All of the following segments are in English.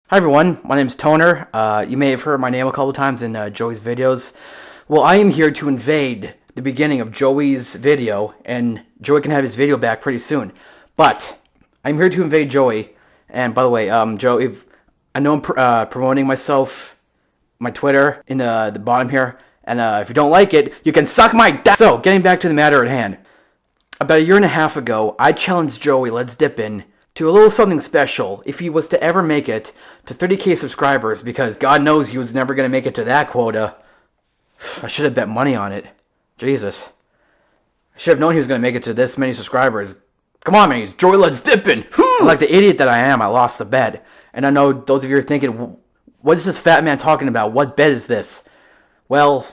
Hi everyone, my name is Toner. You may have heard my name a couple times in Joey's videos. Well, I am here to invade the beginning of Joey's video, and Joey can have his video back pretty soon. But I'm here to invade Joey. And by the way, Joe, if I know I'm promoting myself, my Twitter in the bottom here, and if you don't like it, you can suck my dick. So, getting back to the matter at hand. About a year and a half ago, I challenged Joey, let's dip in, to a little something special if he was to ever make it to 30k subscribers, because God knows he was never going to make it to that quota. I should have bet money on it. Jesus. I should have known he was going to make it to this many subscribers. Come on, man, Joey, let's dip in. Like the idiot that I am, I lost the bet. And I know those of you are thinking, what is this fat man talking about? What bet is this? Well,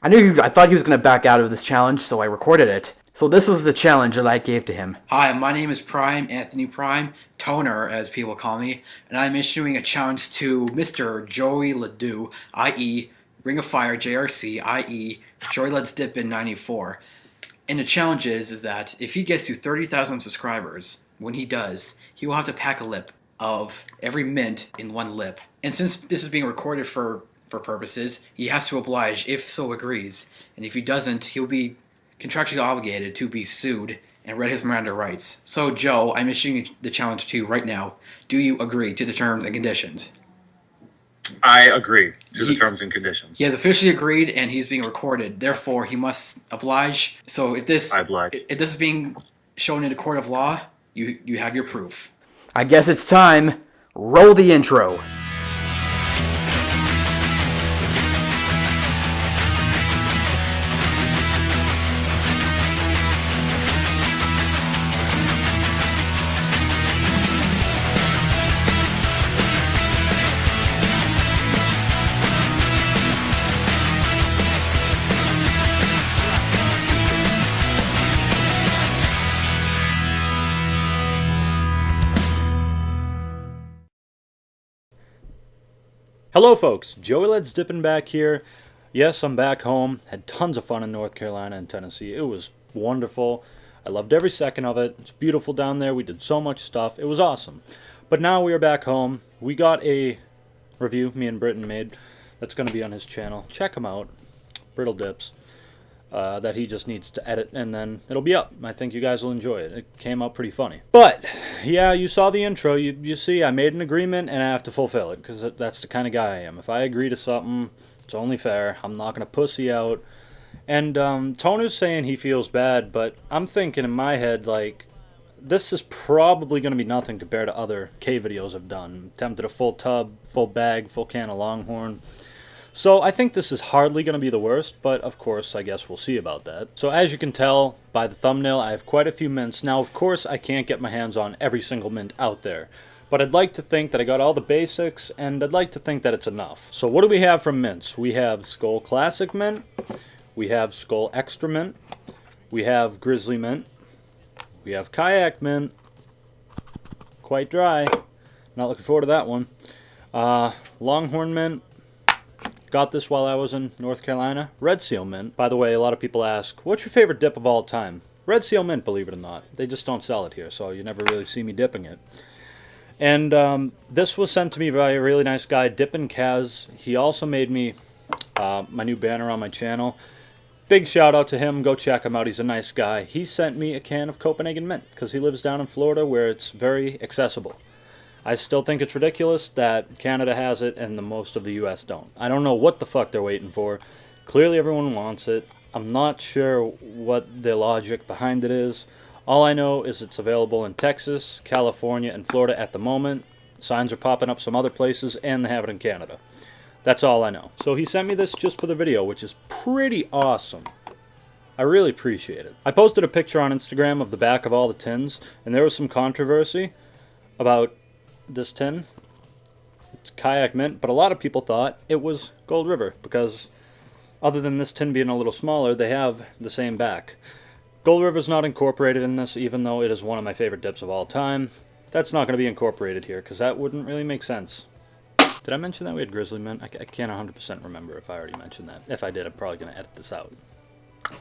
I thought he was going to back out of this challenge, so I recorded it. So this was the challenge that I gave to him. Hi, my name is Prime, Anthony Prime, Toner as people call me, and I'm issuing a challenge to Mr. Joey Ledoux, i.e. Ring of Fire JRC, i.e. Joey Let's Dip in 94. And the challenge is that if he gets to 30,000 subscribers, when he does, he will have to pack a lip of every mint in one lip. And since this is being recorded for purposes, he has to oblige if so agrees. And if he doesn't, he'll be contractually obligated to be sued and read his Miranda rights. So, Joe, I'm issuing the challenge to you right now. Do you agree to the terms and conditions? I agree to the terms and conditions. He has officially agreed, and he's being recorded. Therefore, he must oblige. So, if this is being shown in a court of law, you have your proof. I guess it's time. Roll the intro. Hello folks, Joey Let's Dippin' back here. Yes, I'm back home. Had tons of fun in North Carolina and Tennessee. It was wonderful. I loved every second of it. It's beautiful down there. We did so much stuff. It was awesome. But now we are back home. We got a review me and Britton made that's going to be on his channel. Check him out. Brittle Dips. That he just needs to edit, and then it'll be up. I think you guys will enjoy it. It came out pretty funny. But, yeah, you saw the intro. You see, I made an agreement, and I have to fulfill it, because that's the kind of guy I am. If I agree to something, it's only fair. I'm not going to pussy out. And Toner's saying he feels bad, but I'm thinking in my head, like, this is probably going to be nothing compared to other K videos I've done. Attempted a full tub, full bag, full can of Longhorn. So I think this is hardly going to be the worst, but of course I guess we'll see about that. So as you can tell by the thumbnail, I have quite a few mints. Now of course I can't get my hands on every single mint out there, but I'd like to think that I got all the basics, and I'd like to think that it's enough. So what do we have from mints? We have Skull Classic Mint, we have Skull Extra Mint, we have Grizzly Mint, we have Kayak Mint, quite dry, not looking forward to that one, Longhorn Mint. Got this while I was in North Carolina. Red Seal Mint. By the way, a lot of people ask, what's your favorite dip of all time? Red Seal Mint, believe it or not. They just don't sell it here, so you never really see me dipping it. And this was sent to me by a really nice guy, Dippin' Kaz. He also made me my new banner on my channel. Big shout out to him. Go check him out. He's a nice guy. He sent me a can of Copenhagen Mint because he lives down in Florida where it's very accessible. I still think it's ridiculous that Canada has it and the most of the US don't. I don't know what the fuck they're waiting for. Clearly everyone wants it. I'm not sure what the logic behind it is. All I know is it's available in Texas, California, and Florida at the moment. Signs are popping up some other places, and they have it in Canada. That's all I know. So he sent me this just for the video, which is pretty awesome. I really appreciate it. I posted a picture on Instagram of the back of all the tins, and there was some controversy about this tin. It's Kayak Mint, but a lot of people thought it was Gold River because other than this tin being a little smaller, they have the same back. Gold River's not incorporated in this, even though it is one of my favorite dips of all time. That's not going to be incorporated here because that wouldn't really make sense. Did I mention that we had Grizzly Mint? I can't 100% remember if I already mentioned that. If I did, I'm probably going to edit this out.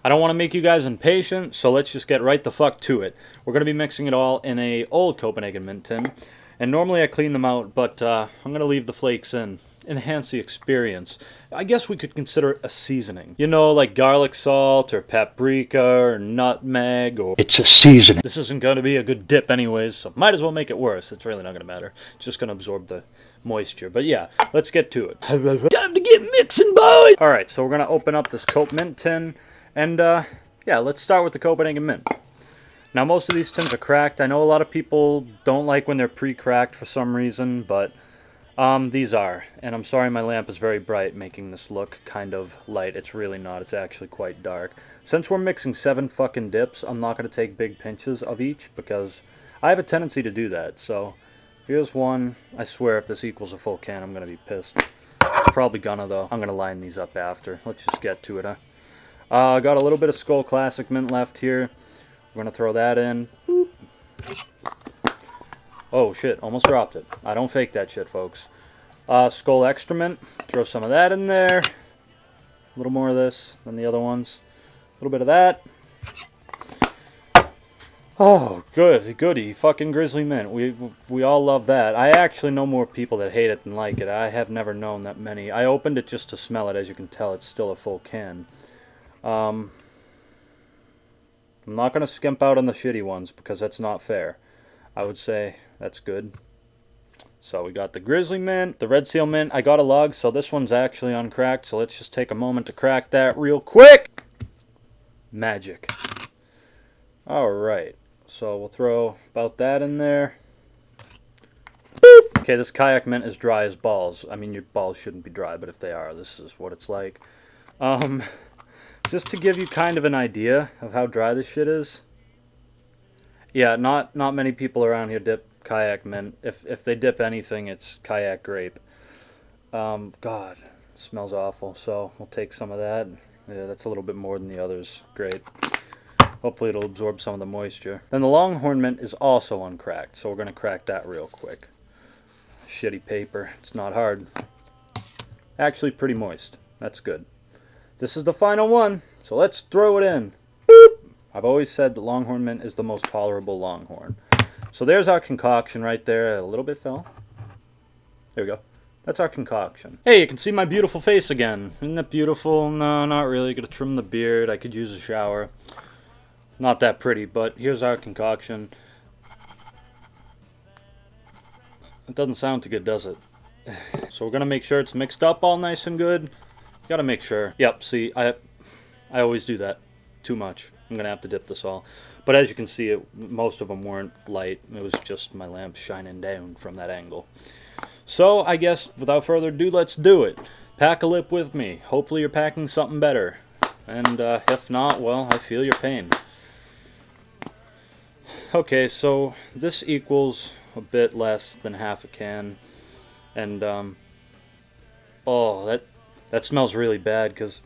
I don't want to make you guys impatient, so let's just get right the fuck to it. We're going to be mixing it all in a old Copenhagen Mint tin. And normally I clean them out, but I'm going to leave the flakes in. Enhance the experience. I guess we could consider it a seasoning. You know, like garlic salt or paprika or nutmeg or... It's a seasoning. This isn't going to be a good dip anyways, so might as well make it worse. It's really not going to matter. It's just going to absorb the moisture. But yeah, let's get to it. Time to get mixing, boys! Alright, so we're going to open up this Cope Mint tin. And yeah, let's start with the Copenhagen Mint. Now most of these tins are cracked. I know a lot of people don't like when they're pre-cracked for some reason, but... these are, and I'm sorry my lamp is very bright, making this look kind of light. It's really not, it's actually quite dark. Since we're mixing 7 fucking dips, I'm not going to take big pinches of each, because I have a tendency to do that. So, here's one. I swear if this equals a full can, I'm going to be pissed. It's probably gonna, though. I'm going to line these up after. Let's just get to it, huh? I got a little bit of Skull Classic Mint left here. We're going to throw that in. Boop. Oh shit, almost dropped it. I don't fake that shit, folks. Skull Extra Mint, throw some of that in there. A little more of this than the other ones. A little bit of that. Oh, goody, fucking Grizzly Mint. We all love that. I actually know more people that hate it than like it. I have never known that many. I opened it just to smell it. As you can tell, it's still a full can. I'm not going to skimp out on the shitty ones because that's not fair. I would say that's good. So we got the Grizzly Mint, the Red Seal Mint. I got a lug, so this one's actually uncracked. So let's just take a moment to crack that real quick. Magic. Alright, so we'll throw about that in there. Boop. Okay, this Kayak Mint is dry as balls. I mean, your balls shouldn't be dry, but if they are, this is what it's like. Just to give you kind of an idea of how dry this shit is. Yeah, not many people around here dip Kayak Mint. If they dip anything, it's Kayak Grape. God, it smells awful. So we'll take some of that. Yeah, that's a little bit more than the others. Great. Hopefully it'll absorb some of the moisture. Then the Longhorn Mint is also uncracked, so we're going to crack that real quick. Shitty paper. It's not hard. Actually pretty moist. That's good. This is the final one, so let's throw it in. I've always said that Longhorn Mint is the most tolerable Longhorn. So there's our concoction right there. A little bit fell. There we go. That's our concoction. Hey, you can see my beautiful face again. Isn't that beautiful? No, not really. Gotta trim the beard. I could use a shower. Not that pretty, but here's our concoction. It doesn't sound too good, does it? So we're gonna make sure it's mixed up all nice and good. Gotta make sure. Yep, see, I always do that. Too much. I'm going to have to dip this all. But as you can see, most of them weren't light. It was just my lamp shining down from that angle. So, I guess, without further ado, let's do it. Pack a lip with me. Hopefully you're packing something better. And if not, well, I feel your pain. Okay, so this equals a bit less than half a can. And, oh, that smells really bad because...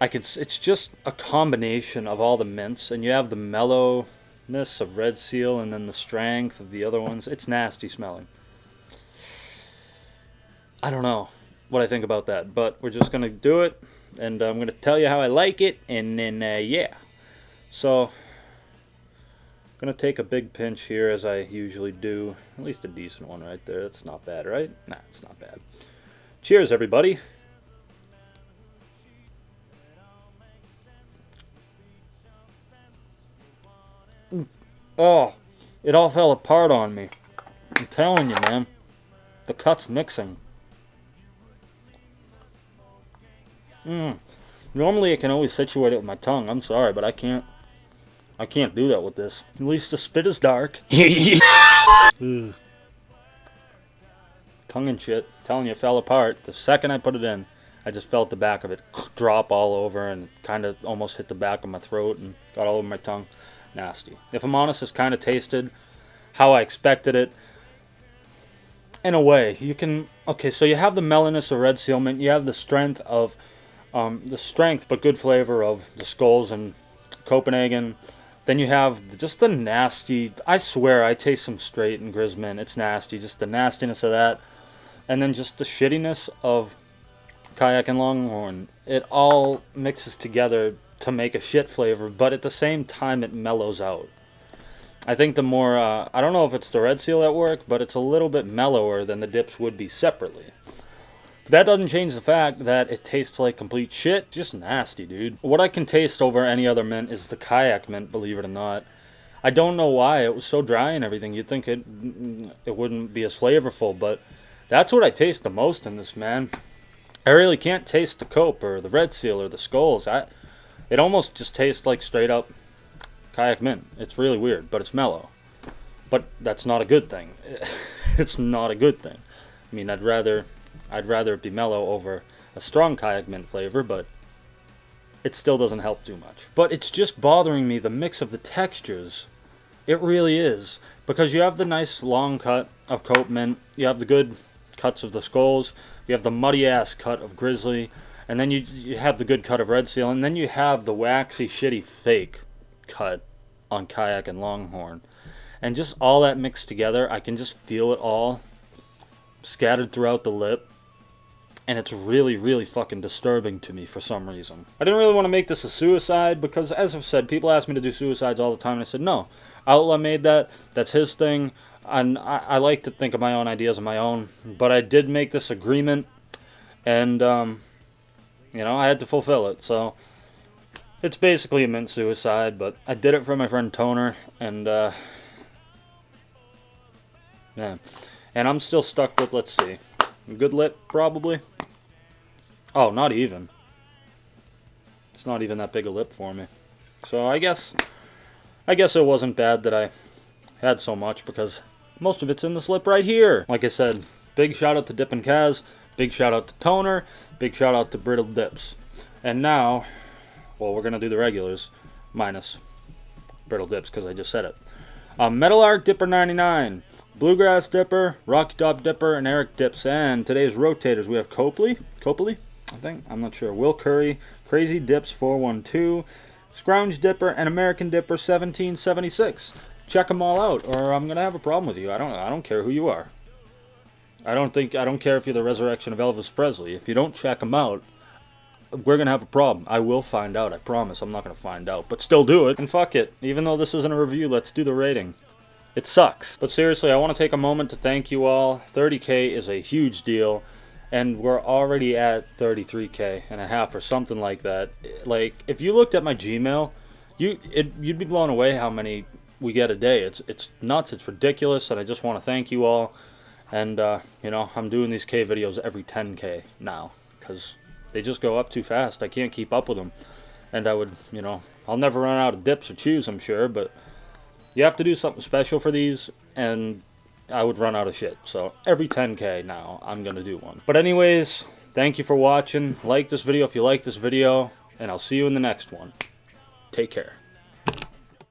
it's just a combination of all the mints, and you have the mellowness of Red Seal and then the strength of the other ones. It's nasty smelling. I don't know what I think about that, but we're just going to do it, and I'm going to tell you how I like it, and then, yeah. So, I'm going to take a big pinch here, as I usually do. At least a decent one right there. That's not bad, right? Nah, it's not bad. Cheers, everybody. Oh, it all fell apart on me. I'm telling you, man. The cut's mixing. Normally I can always situate it with my tongue. I'm sorry, but I can't do that with this. At least the spit is dark. Tongue and shit. I'm telling you, it fell apart. The second I put it in, I just felt the back of it drop all over and kind of almost hit the back of my throat and got all over my tongue. Nasty. If I'm honest, it's kind of tasted how I expected it. In a way, you can... Okay, so you have the mellowness of Red Seal Mint. You have the strength of... but good flavor of the Skulls and Copenhagen. Then you have just the nasty... I swear, I taste some straight and Grizz Mint. It's nasty. Just the nastiness of that. And then just the shittiness of Kayak and Longhorn. It all mixes together to make a shit flavor, but at the same time it mellows out. I think the more, I don't know if it's the red seal at work, but it's a little bit mellower than the dips would be separately. But that doesn't change the fact that it tastes like complete shit. Just nasty, dude. What I can taste over any other mint is the kayak mint, believe it or not. I don't know why. It was so dry and everything. You'd think it wouldn't be as flavorful, but that's what I taste the most in this, man. I really can't taste the cope or the red seal or the skulls. It almost just tastes like straight up kayak mint. It's really weird, but it's mellow. But that's not a good thing. It's not a good thing. I mean, I'd rather it be mellow over a strong kayak mint flavor, but it still doesn't help too much. But it's just bothering me, the mix of the textures. It really is. Because you have the nice long cut of cope mint, you have the good cuts of the skulls, you have the muddy ass cut of grizzly, and then you have the good cut of red seal, and then you have the waxy shitty fake cut on kayak and longhorn. And just all that mixed together, I can just feel it all scattered throughout the lip. And it's really, really fucking disturbing to me for some reason. I didn't really want to make this a suicide because, as I've said, people ask me to do suicides all the time. And I said, no, Outlaw made that. That's his thing. And I like to think of my own ideas on my own. But I did make this agreement. And, you know, I had to fulfill it. So it's basically a mint suicide. But I did it for my friend Toner. And, yeah. And I'm still stuck with, let's see, a good lip, probably. Oh, not even. It's not even that big a lip for me. So I guess it wasn't bad that I had so much because most of it's in this lip right here. Like I said, big shout out to Dip and Kaz, big shout out to Toner, big shout out to Brittle Dips. And now, well, we're going to do the regulars minus Brittle Dips because I just said it. Metal Art Dipper 99, Bluegrass Dipper, Rocky Top Dipper, and Eric Dips. And today's rotators, we have Copley, I think, I'm not sure, Will Curry, Crazy Dips 412, Scrounge Dipper, and American Dipper 1776. Check them all out, or I'm gonna have a problem with you. I don't care who you are. I don't care if you're the resurrection of Elvis Presley. If you don't check them out, we're gonna have a problem. I will find out. I promise. I'm not gonna find out, but still do it. And fuck it. Even though this isn't a review, let's do the rating. It sucks. But seriously, I want to take a moment to thank you all. 30K is a huge deal. And we're already at 33K and a half or something like that. Like, if you looked at my Gmail, you'd be blown away how many we get a day. It's nuts. It's ridiculous. And I just want to thank you all. And, you know, I'm doing these K videos every 10K now. Because they just go up too fast. I can't keep up with them. And I would, you know, I'll never run out of dips or chews, I'm sure. But you have to do something special for these. And I would run out of shit. So every 10K now, I'm going to do one. But anyways, thank you for watching. Like this video if you like this video. And I'll see you in the next one. Take care.